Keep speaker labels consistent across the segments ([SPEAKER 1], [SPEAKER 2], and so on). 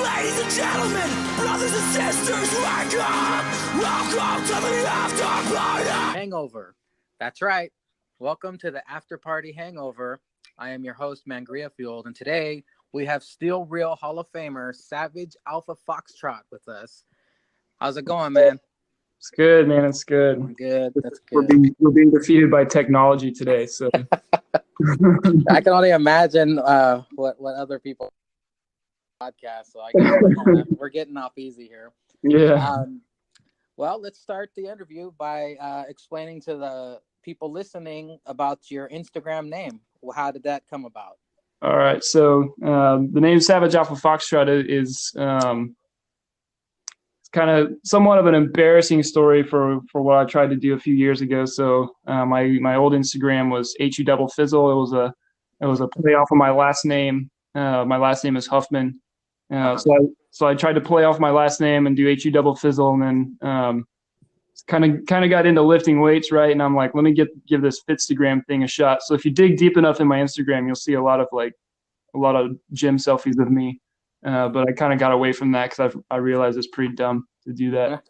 [SPEAKER 1] Ladies and gentlemen, brothers and sisters, welcome to the After Party
[SPEAKER 2] Hangover. That's right. Welcome to the After Party Hangover. I am your host, Mangria Field, and today we have Still Real Hall of Famer SavageAlphaFoxtrot with us. How's it going, man?
[SPEAKER 3] It's good, man. It's good.
[SPEAKER 2] I'm good. That's good.
[SPEAKER 3] We're being defeated by technology today, so
[SPEAKER 2] I can only imagine what other people podcast. So I guess we're getting off easy here.
[SPEAKER 3] yeah.
[SPEAKER 2] Well, let's start the interview by explaining to the people listening about your Instagram name. Well, how did that come about?
[SPEAKER 3] All right. So the name SavageAlphaFoxtrot is it's kind of somewhat of an embarrassing story for what I tried to do a few years ago. So my old Instagram was HU It was a play off of my last name. My last name is Huffman. So I tried to play off my last name and do HU and then kind of got into lifting weights, right? And I'm like, let me give this Fitstagram thing a shot. So if you dig deep enough in my Instagram, you'll see a lot of gym selfies of me. But I kind of got away from that because I realized it's pretty dumb to do that.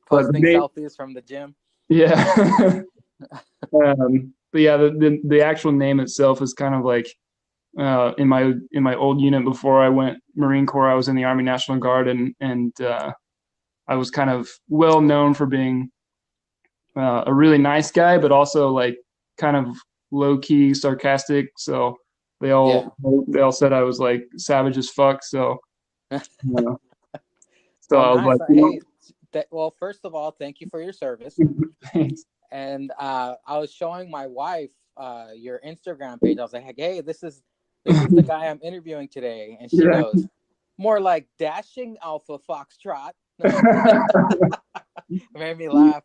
[SPEAKER 2] Posting selfies from the gym.
[SPEAKER 3] Yeah. But yeah, the actual name itself is kind of like in my old unit before I went Marine Corps. I was in the Army National Guard, and I was kind of well known for being a really nice guy, but also like kind of low key sarcastic. So they all said I was like savage as fuck. So I was
[SPEAKER 2] nice.
[SPEAKER 3] like,
[SPEAKER 2] well, first of all, thank you for your service.
[SPEAKER 3] Thanks.
[SPEAKER 2] And I was showing my wife your Instagram page. I was like, hey, this is the guy I'm interviewing today. And she goes, more like Dashing Alpha Foxtrot. Made me laugh.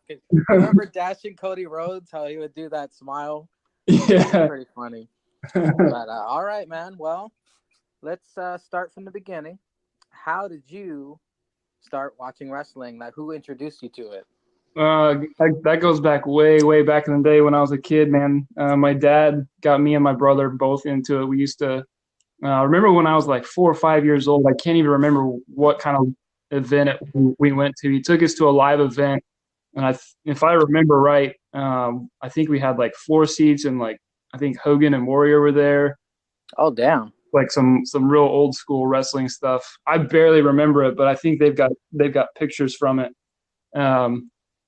[SPEAKER 2] Remember Dashing Cody Rhodes, how he would do that smile?
[SPEAKER 3] Yeah.
[SPEAKER 2] Pretty funny. But all right, man. Well, let's start from the beginning. How did you start watching wrestling? Like, who introduced you to it?
[SPEAKER 3] That goes back way back in the day when I was a kid, man. My dad got me and my brother both into it. We used to remember when I was like 4 or 5 years old. I can't even remember what kind of event we went to. He took us to a live event, and if I remember right, I think we had like floor seats, and like I think Hogan and Warrior were there.
[SPEAKER 2] Oh, damn!
[SPEAKER 3] Like some real old school wrestling stuff. I barely remember it, but I think they've got pictures from it.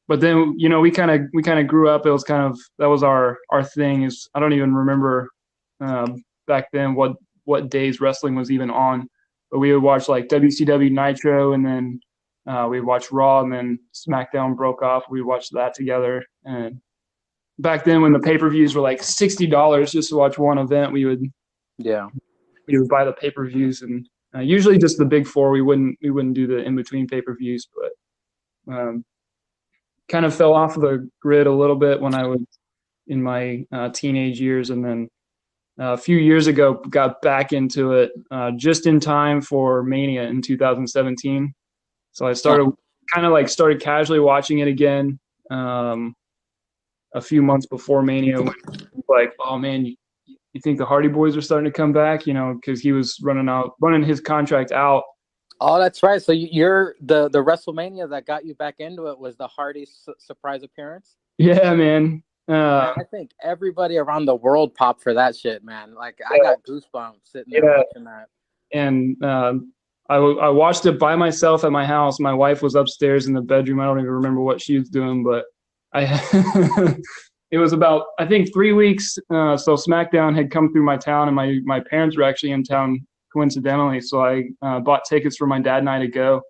[SPEAKER 3] But then, we kind of grew up. It was that was our thing. Is I don't even remember back then what days wrestling was even on. But we would watch like WCW Nitro, and then we'd watch Raw, and then SmackDown broke off. We'd watch that together. And back then, when the pay-per-views were like $60 just to watch one event, we would buy the pay-per-views, and usually just the big four. We wouldn't do the in-between pay-per-views, but kind of fell off the grid a little bit when I was in my teenage years, and then a few years ago got back into it just in time for Mania in 2017. So I started casually watching it again a few months before Mania. Like, oh man, you think the Hardy Boys are starting to come back? Because he was running his contract out.
[SPEAKER 2] Oh, that's right. So you're the WrestleMania that got you back into it was the Hardy's surprise appearance?
[SPEAKER 3] Yeah, man.
[SPEAKER 2] I think everybody around the world popped for that shit, man. Like, I got goosebumps sitting there watching that.
[SPEAKER 3] And I watched it by myself at my house. My wife was upstairs in the bedroom. I don't even remember what she was doing, but it was about, I think, 3 weeks. So SmackDown had come through my town, and my parents were actually in town coincidentally. So I bought tickets for my dad and I to go.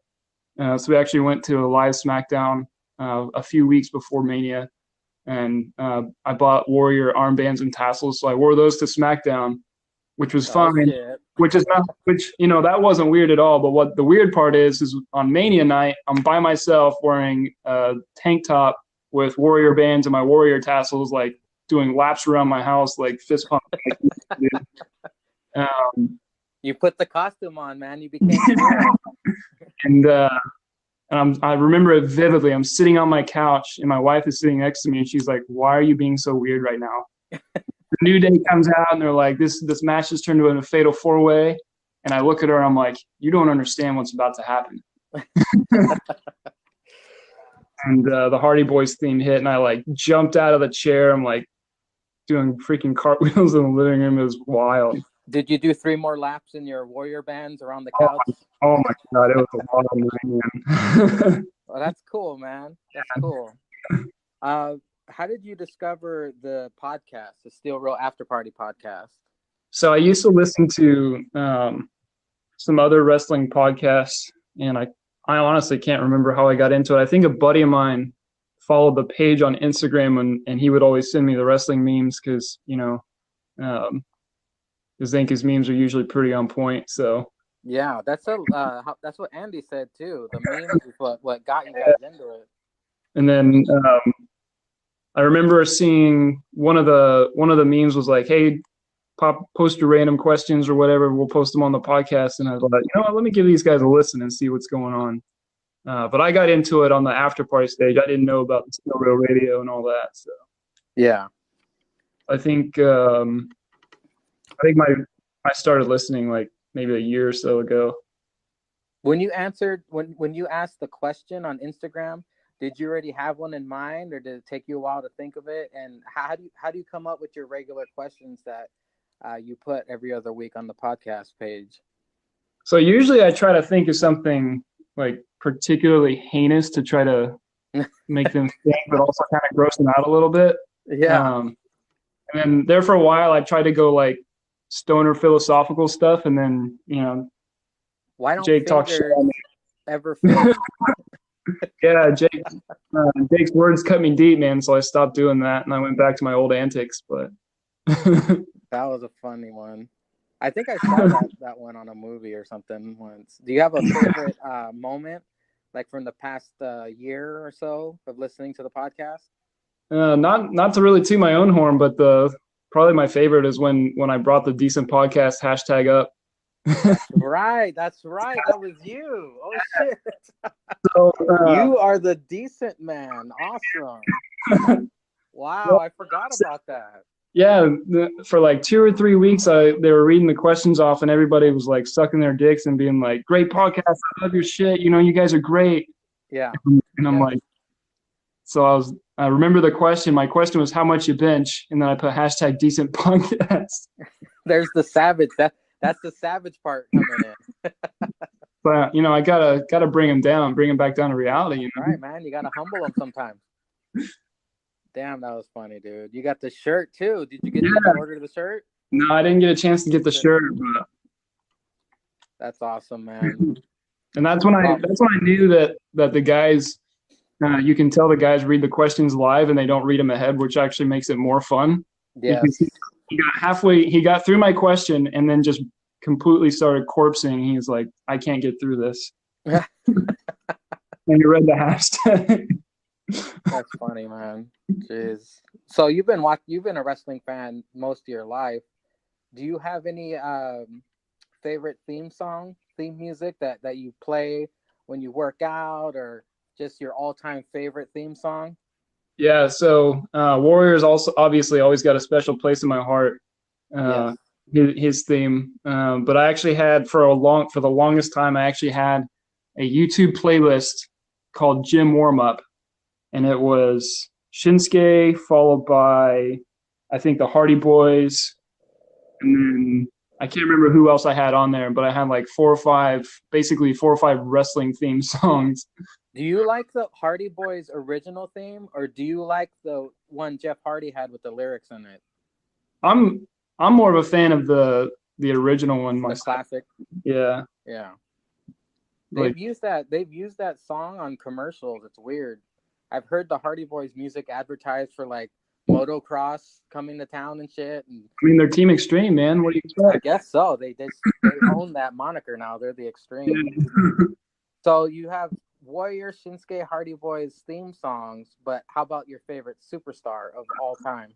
[SPEAKER 3] So we actually went to a live SmackDown a few weeks before Mania. And I bought Warrior armbands and tassels, so I wore those to SmackDown, which was fine. That wasn't weird at all. But what the weird part is on Mania night, I'm by myself wearing a tank top with Warrior bands and my Warrior tassels, like doing laps around my house, like fist pump.
[SPEAKER 2] You put the costume on, man. You became
[SPEAKER 3] and I remember it vividly. I'm sitting on my couch, and my wife is sitting next to me, and she's like, "Why are you being so weird right now?" The New Day comes out, and they're like, "This match has turned into a fatal 4-way," And I look at her and I'm like, you don't understand what's about to happen. And the Hardy Boys theme hit, and I like jumped out of the chair. I'm like doing freaking cartwheels in the living room. It was wild.
[SPEAKER 2] Did you do 3 more laps in your Warrior bands around the couch?
[SPEAKER 3] Oh my God, it was a wild night, man.
[SPEAKER 2] Well, that's cool, man. That's cool. How did you discover the podcast, the Still Real After Party podcast?
[SPEAKER 3] So I used to listen to some other wrestling podcasts, and I honestly can't remember how I got into it. I think a buddy of mine followed the page on Instagram, and he would always send me the wrestling memes because, you know, Zenka's memes are usually pretty on point. So
[SPEAKER 2] yeah, that's what Andy said too. The memes is what got you guys into it.
[SPEAKER 3] And then I remember seeing one of the memes was like, "Hey, post your random questions or whatever. We'll post them on the podcast." And I was like, you know what, let me give these guys a listen and see what's going on. But I got into it on the after party stage. I didn't know about the Still Real Radio and all that. So
[SPEAKER 2] yeah,
[SPEAKER 3] I think I started listening like maybe a year or so ago.
[SPEAKER 2] When you answered when you asked the question on Instagram, did you already have one in mind, or did it take you a while to think of it? And how do you come up with your regular questions that you put every other week on the podcast page?
[SPEAKER 3] So usually I try to think of something like particularly heinous to try to make them think, but also kind of gross them out a little bit.
[SPEAKER 2] Yeah.
[SPEAKER 3] And then there for a while, I tried to go like stoner philosophical stuff, and then, you know,
[SPEAKER 2] why don't
[SPEAKER 3] Jake talks shit on me.
[SPEAKER 2] Ever fit?
[SPEAKER 3] Yeah, Jake's words cut me deep, man. So I stopped doing that, and I went back to my old antics. But
[SPEAKER 2] that was a funny one. I think I saw that one on a movie or something once. Do you have a favorite moment, like from the past year or so of listening to the podcast?
[SPEAKER 3] Not to really toot my own horn, but probably my favorite is when I brought the Decent Podcast hashtag up.
[SPEAKER 2] That's right. That was you. Oh shit!
[SPEAKER 3] So,
[SPEAKER 2] you are the decent man. Awesome. Wow, I forgot about that.
[SPEAKER 3] Yeah, for like 2 or 3 weeks, they were reading the questions off, and everybody was like sucking their dicks and being like, "Great podcast, I love your shit. You know, you guys are great."
[SPEAKER 2] Yeah.
[SPEAKER 3] And I'm like, so I remember the question. My question was, "How much you bench?" And then I put hashtag Decent Podcast.
[SPEAKER 2] There's the savage. That's the savage part coming in.
[SPEAKER 3] But you know, I gotta bring him back down to reality. You know?
[SPEAKER 2] All right, man. You gotta humble him sometimes. Damn, that was funny, dude. You got the shirt too. Did you get to order the shirt?
[SPEAKER 3] No, I didn't get a chance to get the shirt. But
[SPEAKER 2] that's awesome, man.
[SPEAKER 3] And that's when I knew that the guys, you can tell the guys read the questions live and they don't read them ahead, which actually makes it more fun.
[SPEAKER 2] Yeah.
[SPEAKER 3] He got through my question and then just completely started corpsing. He was like, "I can't get through this." And he read the hashtag.
[SPEAKER 2] That's funny, man. Jeez. So you've been a wrestling fan most of your life. Do you have any favorite theme music that you play when you work out, or just your all-time favorite theme song?
[SPEAKER 3] Yeah, so Warriors also obviously always got a special place in my heart.
[SPEAKER 2] Yes.
[SPEAKER 3] His theme, but I actually had for the longest time I actually had a YouTube playlist called Gym Warm Up. And it was Shinsuke, followed by, I think, the Hardy Boys. And then I can't remember who else I had on there, but I had like 4 or 5 wrestling theme songs.
[SPEAKER 2] Do you like the Hardy Boys original theme, or do you like the one Jeff Hardy had with the lyrics in it?
[SPEAKER 3] I'm more of a fan of the original one myself.
[SPEAKER 2] The classic.
[SPEAKER 3] Yeah.
[SPEAKER 2] Yeah. They've used that song on commercials. It's weird. I've heard the Hardy Boys music advertised for like motocross coming to town and shit. And
[SPEAKER 3] I mean, they're Team Extreme, man. What do you expect?
[SPEAKER 2] I guess so. They own that moniker now. They're the Extreme. So you have Warrior, Shinsuke, Hardy Boys theme songs, but how about your favorite superstar of all time?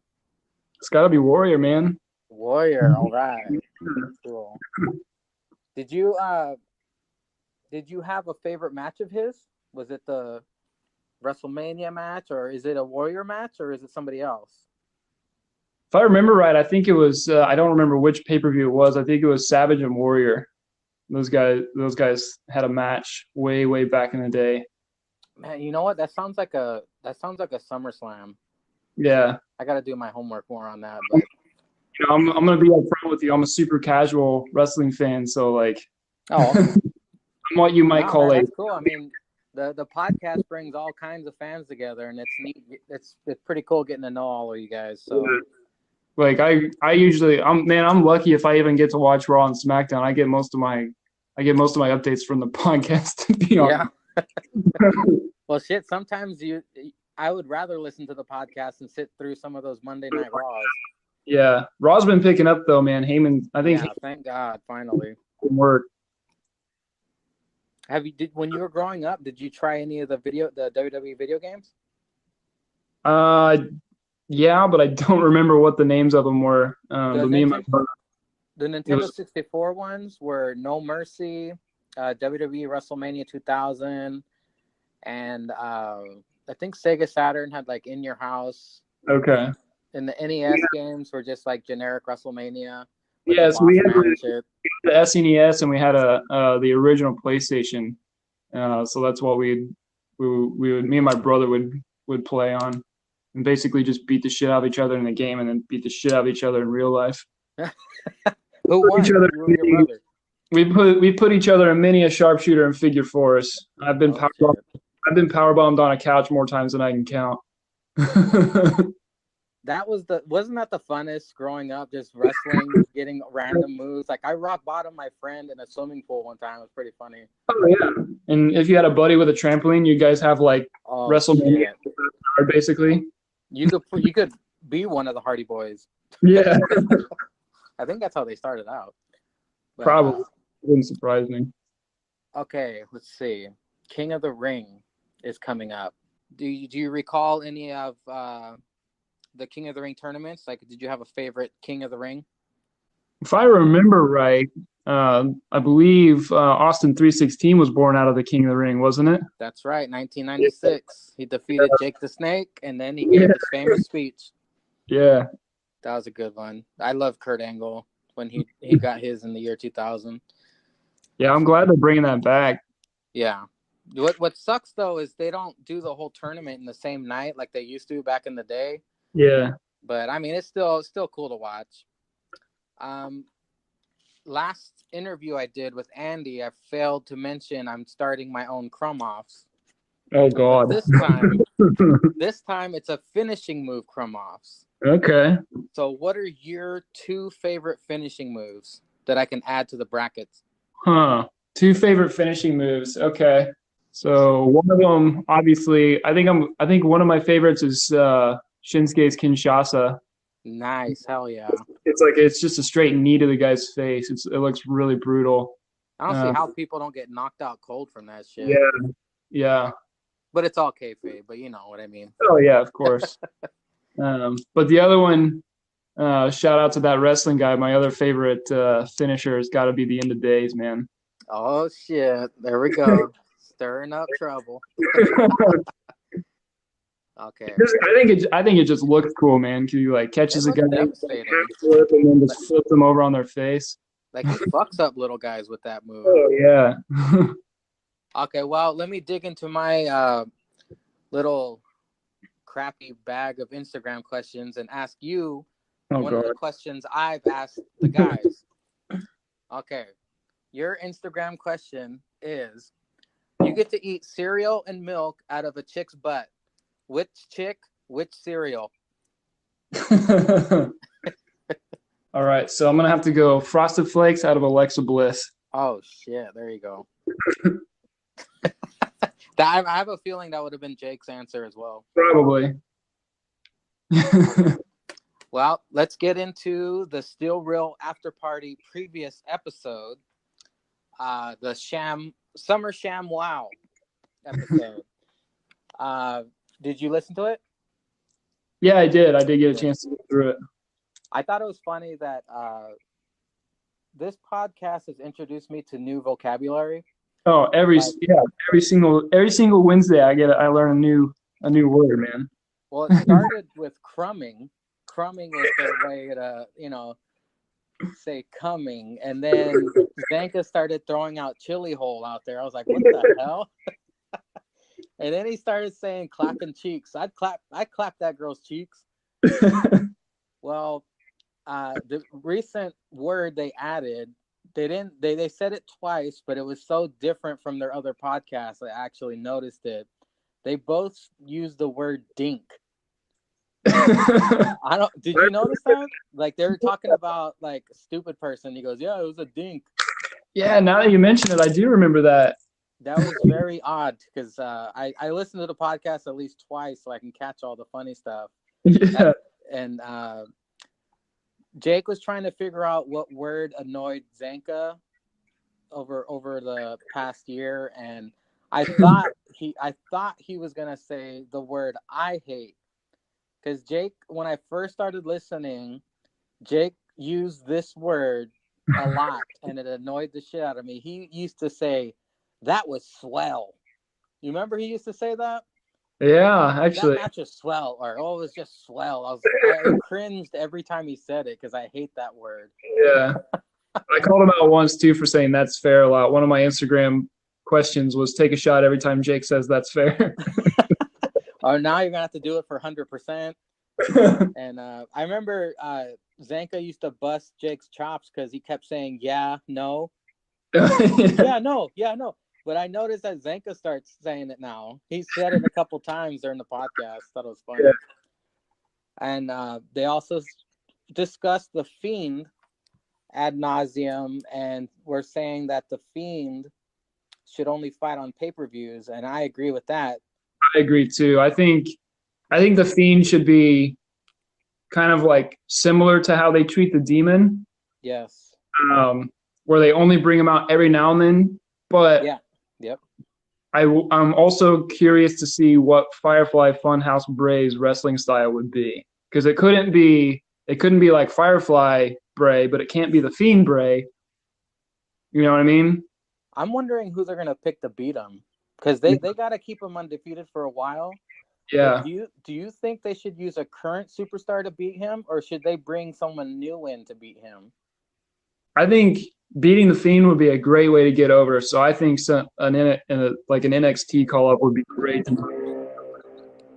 [SPEAKER 3] It's got to be Warrior, man.
[SPEAKER 2] Warrior, all right. Cool. Did you have a favorite match of his? Was it the WrestleMania match, or is it a Warrior match, or is it somebody else?
[SPEAKER 3] If I remember right, I think it was I don't remember which pay-per-view it was. I think it was Savage and Warrior. Those guys had a match way back in the day.
[SPEAKER 2] Man, you know what? That sounds like a SummerSlam.
[SPEAKER 3] Yeah.
[SPEAKER 2] I got to do my homework more on that. But
[SPEAKER 3] you know, I'm gonna be upfront with you. I'm a super casual wrestling fan, so like, I'm what you might call
[SPEAKER 2] that's cool. I mean, the podcast brings all kinds of fans together, and it's neat. It's pretty cool getting to know all of you guys. So,
[SPEAKER 3] like, I usually, I'm lucky if I even get to watch Raw and SmackDown. I get most of my updates from the podcast. To be honest.
[SPEAKER 2] Well, shit. Sometimes I would rather listen to the podcast and sit through some of those Monday Night Raws.
[SPEAKER 3] Yeah, Raw's been picking up though, man. Heyman, I think.
[SPEAKER 2] Yeah, thank God, finally.
[SPEAKER 3] Work.
[SPEAKER 2] When you were growing up, did you try any of the WWE video games?
[SPEAKER 3] Yeah, but I don't remember what the names of them were.
[SPEAKER 2] The Nintendo 64 ones were No Mercy, WWE WrestleMania 2000, and I think Sega Saturn had like In Your House.
[SPEAKER 3] Okay.
[SPEAKER 2] And the NES games were just like generic WrestleMania.
[SPEAKER 3] Yeah, so we had the SNES and we had the original PlayStation. So that's what we would me and my brother would play on, and basically just beat the shit out of each other in the game, and then beat the shit out of each other in real life.
[SPEAKER 2] Who won?
[SPEAKER 3] We put each other in mini, a sharpshooter, and figure fours. I've been powerbombed on a couch more times than I can count.
[SPEAKER 2] Wasn't that the funnest growing up, just wrestling, getting random moves? Like I rock bottomed my friend in a swimming pool one time. It was pretty funny.
[SPEAKER 3] Oh yeah. And if you had a buddy with a trampoline, you guys have like WrestleMania basically.
[SPEAKER 2] You could be one of the Hardy Boys.
[SPEAKER 3] Yeah.
[SPEAKER 2] I think that's how they started out. But,
[SPEAKER 3] probably. Wouldn't surprise me.
[SPEAKER 2] Okay, let's see. King of the Ring is coming up. Do you recall any of the King of the Ring tournaments? Like, did you have a favorite King of the Ring?
[SPEAKER 3] If I remember right, I believe Austin 316 was born out of the King of the Ring, wasn't it? That's
[SPEAKER 2] right, 1996. He defeated Jake the Snake, and then he gave his famous speech.
[SPEAKER 3] Yeah.
[SPEAKER 2] That was a good one. I love Kurt Angle when he got his in the year 2000.
[SPEAKER 3] Yeah, I'm glad they're bringing that back.
[SPEAKER 2] Yeah. What sucks, though, is they don't do the whole tournament in the same night like they used to back in the day.
[SPEAKER 3] Yeah.
[SPEAKER 2] But, I mean, it's still cool to watch. Last interview I did with Andy, I failed to mention I'm starting my own crumb-offs.
[SPEAKER 3] Oh, God.
[SPEAKER 2] But this time it's a finishing move crumb-offs.
[SPEAKER 3] Okay.
[SPEAKER 2] So what are your two favorite finishing moves that I can add to the brackets?
[SPEAKER 3] Two favorite finishing moves. Okay. So one of them, obviously, I think one of my favorites is Shinsuke's Kinshasa.
[SPEAKER 2] Nice. Hell yeah.
[SPEAKER 3] It's just a straight knee to the guy's face. It looks really brutal.
[SPEAKER 2] I don't see how people don't get knocked out cold from that shit.
[SPEAKER 3] Yeah.
[SPEAKER 2] But it's all kayfabe, but you know what I mean.
[SPEAKER 3] Oh yeah, of course. But the other one, shout out to that wrestling guy. My other favorite finisher has got to be the End of Days, man.
[SPEAKER 2] Oh shit! There we go, stirring up trouble. Okay.
[SPEAKER 3] I think it just looks cool, man. Cause he like catches a guy and then just flips them over on their face.
[SPEAKER 2] Like he fucks up little guys with that move.
[SPEAKER 3] Oh yeah.
[SPEAKER 2] Okay, well, let me dig into my little crappy bag of Instagram questions and ask you one of the questions I've asked the guys. Okay, your Instagram question is, you get to eat cereal and milk out of a chick's butt. Which chick, which cereal?
[SPEAKER 3] All right, so I'm going to have to go Frosted Flakes out of Alexa Bliss.
[SPEAKER 2] Oh, shit, there you go. I have a feeling that would have been Jake's answer as well.
[SPEAKER 3] Probably.
[SPEAKER 2] Well, let's get into the Still Real After Party previous episode, the Summer Sham Wow episode. Did you listen to it?
[SPEAKER 3] Yeah, I did. I did get a chance to go through it.
[SPEAKER 2] I thought it was funny that this podcast has introduced me to new vocabulary.
[SPEAKER 3] Oh, every single Wednesday I learn a new word, man.
[SPEAKER 2] Well, it started with crumbing. Crumbing is the way to, say coming, and then Zanka started throwing out chili hole out there. I was like, what the hell? And then he started saying clapping cheeks. I'd clap that girl's cheeks. Well, the recent word they added, they said it twice, but it was so different from their other podcasts. I actually noticed it. They both used the word dink. Did you notice that? Like they were talking about like a stupid person. He goes, yeah, it was a dink.
[SPEAKER 3] Yeah, now that you mention it, I do remember that.
[SPEAKER 2] That was very odd because I listened to the podcast at least twice so I can catch all the funny stuff.
[SPEAKER 3] Yeah.
[SPEAKER 2] And Jake was trying to figure out what word annoyed Zanka over the past year, and I thought he was gonna say the word I hate. Because Jake, when I first started listening, Jake used this word a lot, and it annoyed the shit out of me. He used to say, that was swell. You remember he used to say that?
[SPEAKER 3] Yeah, actually.
[SPEAKER 2] That match is swell, or, oh, it was just swell. I cringed every time he said it because I hate that word.
[SPEAKER 3] Yeah. I called him out once, too, for saying that's fair a lot. One of my Instagram questions was take a shot every time Jake says that's fair.
[SPEAKER 2] Or now you're going to have to do it for 100%. And I remember Zanka used to bust Jake's chops because he kept saying, yeah, no. Yeah, no. But I noticed that Zanka starts saying it now. He said it a couple times during the podcast. Thought it was funny. Yeah. And they also discussed The Fiend ad nauseum, and were saying that The Fiend should only fight on pay-per-views, and I agree with that.
[SPEAKER 3] I agree too. I think The Fiend should be kind of like similar to how they treat the Demon.
[SPEAKER 2] Yes.
[SPEAKER 3] Where they only bring him out every now and then. But
[SPEAKER 2] yeah. Yep.
[SPEAKER 3] I'm also curious to see what Firefly Funhouse Bray's wrestling style would be, because it couldn't be like Firefly Bray, but it can't be the Fiend Bray. You know what I mean?
[SPEAKER 2] I'm wondering who they're gonna pick to beat him, because they got to keep him undefeated for a while.
[SPEAKER 3] Yeah.
[SPEAKER 2] Do you think they should use a current superstar to beat him, or should they bring someone new in to beat him?
[SPEAKER 3] I think beating the Fiend would be a great way to get over. So I think an NXT call up would be great.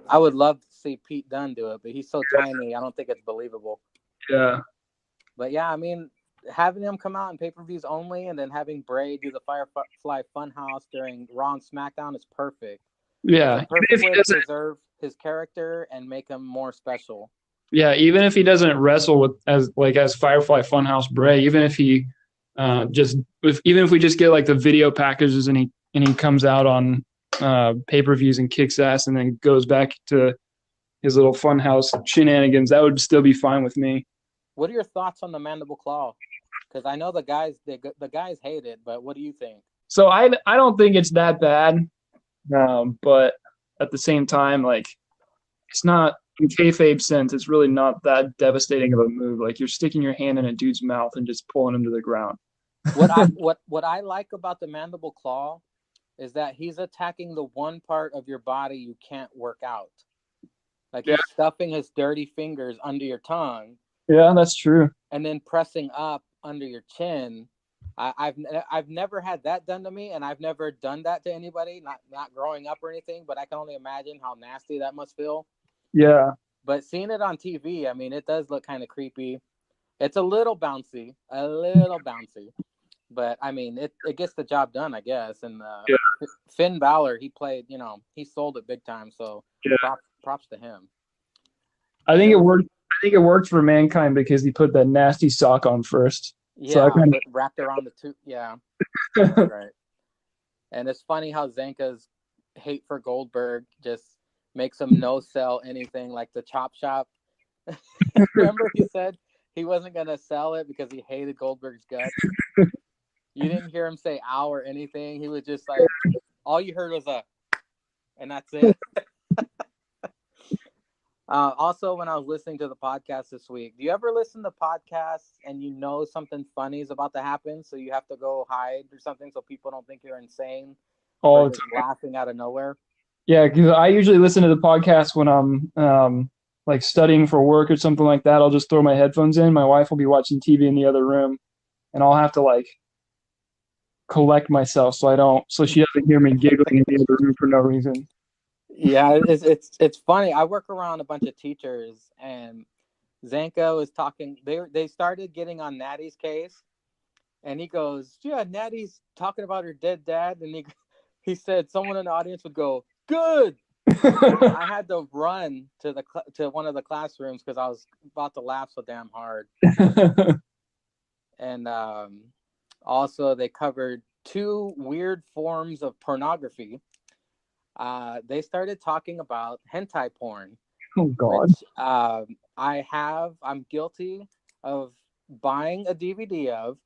[SPEAKER 2] I would love to see Pete Dunne do it, but he's so tiny. I don't think it's believable.
[SPEAKER 3] Yeah.
[SPEAKER 2] But yeah, I mean, having him come out in pay-per-views only, and then having Bray do the Firefly Funhouse during Raw and SmackDown is perfect.
[SPEAKER 3] Yeah.
[SPEAKER 2] It's a perfect way to preserve his character and make him more special. Yeah,
[SPEAKER 3] even if he doesn't wrestle as Firefly Funhouse Bray, even if he even if we just get like the video packages and he comes out on pay-per-views and kicks ass and then goes back to his little funhouse shenanigans, that would still be fine with me.
[SPEAKER 2] What are your thoughts on the mandible claw? Because I know the guys hate it, but what do you think?
[SPEAKER 3] So I don't think it's that bad, but at the same time, like, it's not, in kayfabe sense, it's really not that devastating of a move. Like, you're sticking your hand in a dude's mouth and just pulling him to the ground.
[SPEAKER 2] What I like about the mandible claw is that he's attacking the one part of your body you can't work out. Like, he's stuffing his dirty fingers under your tongue.
[SPEAKER 3] Yeah, that's true.
[SPEAKER 2] And then pressing up under your chin. I've never had that done to me, and I've never done that to anybody, not growing up or anything, but I can only imagine how nasty that must feel.
[SPEAKER 3] Yeah.
[SPEAKER 2] But seeing it on TV, I mean, it does look kind of creepy. It's a little bouncy. But, I mean, it gets the job done, I guess. And Finn Balor, he played, he sold it big time. So props to him.
[SPEAKER 3] I think it worked. I think it worked for Mankind because he put that nasty sock on first.
[SPEAKER 2] Yeah, so wrapped around the tooth. Yeah, right. And it's funny how Zanka's hate for Goldberg just makes him no sell anything, like the chop shop. Remember, he said he wasn't gonna sell it because he hated Goldberg's guts. You didn't hear him say "ow" or anything. He was just like, all you heard was and that's it. Also, when I was listening to the podcast this week, do you ever listen to podcasts and something funny is about to happen, so you have to go hide or something so people don't think you're insane? Or just laughing out of nowhere?
[SPEAKER 3] Yeah, because I usually listen to the podcast when I'm like studying for work or something like that, I'll just throw my headphones in. My wife will be watching TV in the other room, and I'll have to like collect myself so she doesn't hear me giggling in the other room for no reason.
[SPEAKER 2] Yeah, it's funny. I work around a bunch of teachers, and Zanko is talking. They started getting on Natty's case, and he goes, "Yeah, Natty's talking about her dead dad," and he said someone in the audience would go, "Good." I had to run to one of the classrooms because I was about to laugh so damn hard. And also, they covered 2 weird forms of pornography. They started talking about hentai porn,
[SPEAKER 3] Oh God.
[SPEAKER 2] which I'm guilty of buying a DVD of,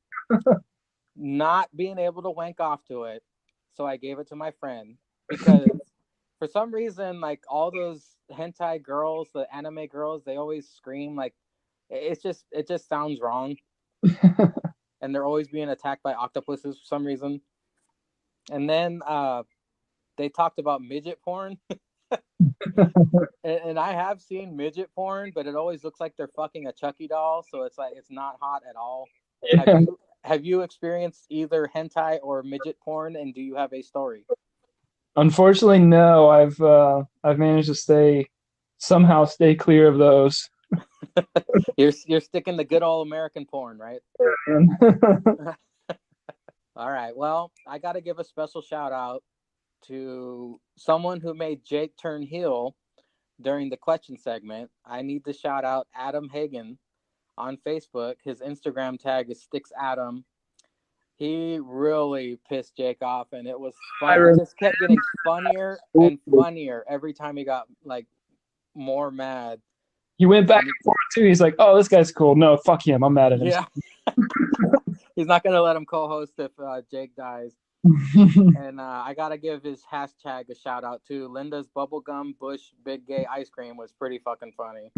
[SPEAKER 2] not being able to wank off to it. So I gave it to my friend because for some reason, like all those hentai girls, the anime girls, they always scream like it just sounds wrong. And they're always being attacked by octopuses for some reason. And then they talked about midget porn. and I have seen midget porn, but it always looks like they're fucking a Chucky doll, so it's like it's not hot at all.
[SPEAKER 3] Yeah.
[SPEAKER 2] Have you experienced either hentai or midget porn, and do you have a story?
[SPEAKER 3] Unfortunately, no. I've managed to somehow stay clear of those.
[SPEAKER 2] You're sticking to good old American porn, right?
[SPEAKER 3] Yeah.
[SPEAKER 2] All right. Well, I got to give a special shout out to someone who made Jake turn heel during the question segment. I need to shout out Adam Hagen on Facebook. His Instagram tag is SticksAdam. He really pissed Jake off, and it was fun. It just kept getting funnier and funnier every time he got like more mad.
[SPEAKER 3] He went back and forth too. He's like, "Oh, this guy's cool. No, fuck him. I'm mad at him."
[SPEAKER 2] Yeah. He's not gonna let him co-host if Jake dies. And I gotta give his hashtag a shout out too. Linda's bubblegum bush big gay ice cream was pretty fucking funny.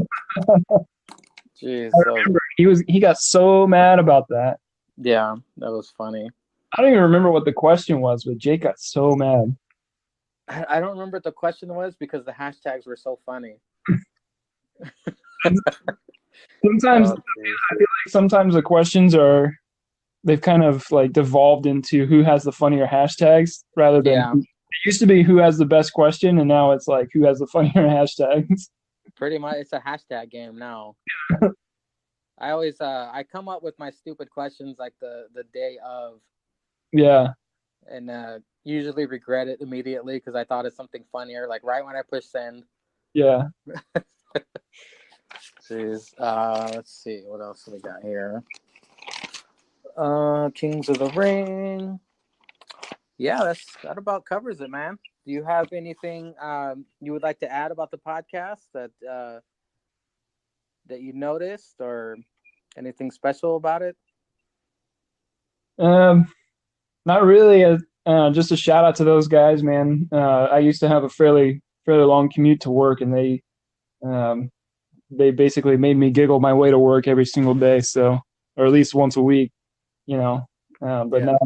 [SPEAKER 2] Jeez.
[SPEAKER 3] I remember he got so mad about that.
[SPEAKER 2] Yeah, that was funny.
[SPEAKER 3] I don't even remember what the question was, but Jake got so mad.
[SPEAKER 2] I don't remember what the question was because the hashtags were so funny.
[SPEAKER 3] Sometimes I feel like sometimes the questions they've kind of like devolved into who has the funnier hashtags rather than it used to be who has the best question, and now it's like who has the funnier hashtags.
[SPEAKER 2] Pretty much, it's a hashtag game now. I always I come up with my stupid questions like the day of.
[SPEAKER 3] Yeah.
[SPEAKER 2] And usually regret it immediately because I thought of something funnier, like right when I push send.
[SPEAKER 3] Yeah.
[SPEAKER 2] Jeez. Let's see what else we got here. Kings of the Ring. Yeah, that about covers it, man. Do you have anything you would like to add about the podcast that you noticed, or anything special about it?
[SPEAKER 3] Not really. Just a shout out to those guys, man. I used to have a fairly long commute to work, and they basically made me giggle my way to work every single day, or at least once a week, But now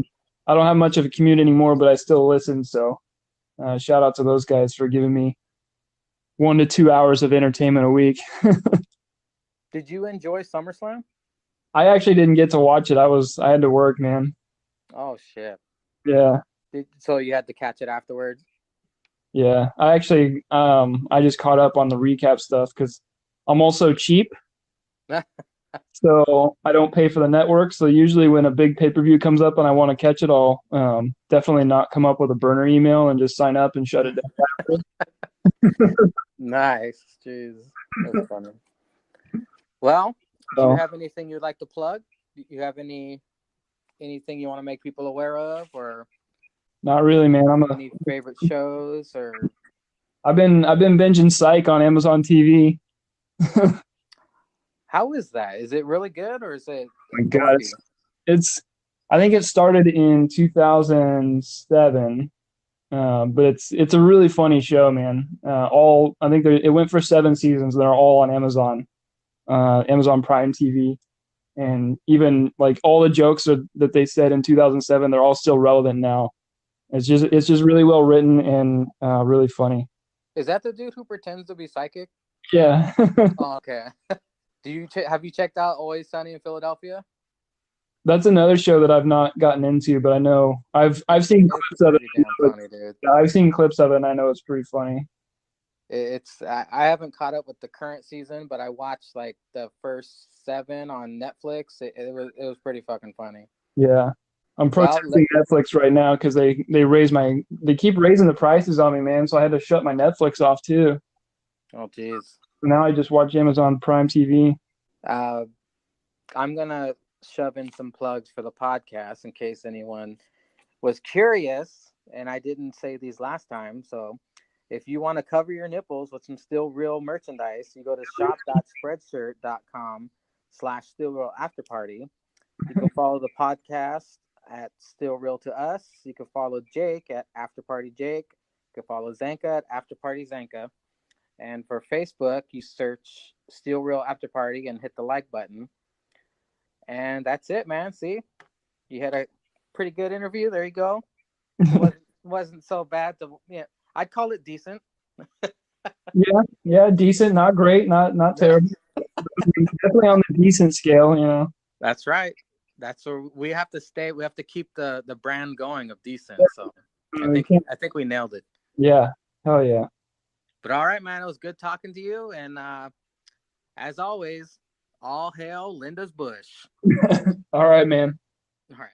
[SPEAKER 3] I don't have much of a commute anymore, but I still listen. So shout out to those guys for giving me 1 to 2 hours of entertainment a week.
[SPEAKER 2] Did you enjoy SummerSlam?
[SPEAKER 3] I actually didn't get to watch it. I had to work, man.
[SPEAKER 2] Oh shit.
[SPEAKER 3] Yeah.
[SPEAKER 2] So you had to catch it afterwards?
[SPEAKER 3] Yeah. I actually I just caught up on the recap stuff because I'm also cheap. So I don't pay for the network. So usually when a big pay-per-view comes up and I want to catch it, I'll definitely not come up with a burner email and just sign up and shut it down.
[SPEAKER 2] Nice. Jeez. That's funny. Well, do you have anything you'd like to plug? Do you have anything you want to make people aware of, or
[SPEAKER 3] not really, man?
[SPEAKER 2] Any favorite shows, or
[SPEAKER 3] I've been binging Psych on Amazon TV.
[SPEAKER 2] How is that? Is it really good, or is it?
[SPEAKER 3] Oh my God, I think it started in 2007, but it's a really funny show, man. I think it went for 7 seasons. They're all on Amazon Prime TV, and even like all the jokes that they said in 2007, they're all still relevant now. It's just really well written and really funny.
[SPEAKER 2] Is that the dude who pretends to be psychic?
[SPEAKER 3] Yeah.
[SPEAKER 2] Oh, okay. Have you checked out Always Sunny in Philadelphia?
[SPEAKER 3] That's another show that I've not gotten into, but I know I've seen
[SPEAKER 2] It's
[SPEAKER 3] clips of it.
[SPEAKER 2] pretty damn funny, dude.
[SPEAKER 3] I've seen clips of it, and I know it's pretty funny.
[SPEAKER 2] I haven't caught up with the current season, but I watched like the first 7 on Netflix. It was pretty fucking funny.
[SPEAKER 3] Yeah, I'm
[SPEAKER 2] Well,
[SPEAKER 3] protesting Netflix right now because they keep raising the prices on me, man. So I had to shut my Netflix off too.
[SPEAKER 2] oh geez.
[SPEAKER 3] Now I just watch Amazon Prime TV.
[SPEAKER 2] Uh, I'm gonna shove in some plugs for the podcast in case anyone was curious, and I didn't say these last time. So if you want to cover your nipples with some Still Real merchandise, you go to shop.spreadshirt.com/Still Real After Party. You can follow the podcast at Still Real to Us. You can follow Jake at After Party Jake. You can follow Zanka at After Party Zanka. And for Facebook, you search Still Real After Party and hit the like button. And that's it, man. See, you had a pretty good interview. There you go. Wasn't so bad. I'd call it decent.
[SPEAKER 3] Yeah, decent, not great, not terrible. Definitely on the decent scale, you know.
[SPEAKER 2] That's right. That's where we have to stay. We have to keep the brand going of decent. So I think we nailed it.
[SPEAKER 3] Yeah. Hell yeah.
[SPEAKER 2] But all right, man. It was good talking to you. And as always, all hail Linda's Bush.
[SPEAKER 3] All right, man.
[SPEAKER 2] All right.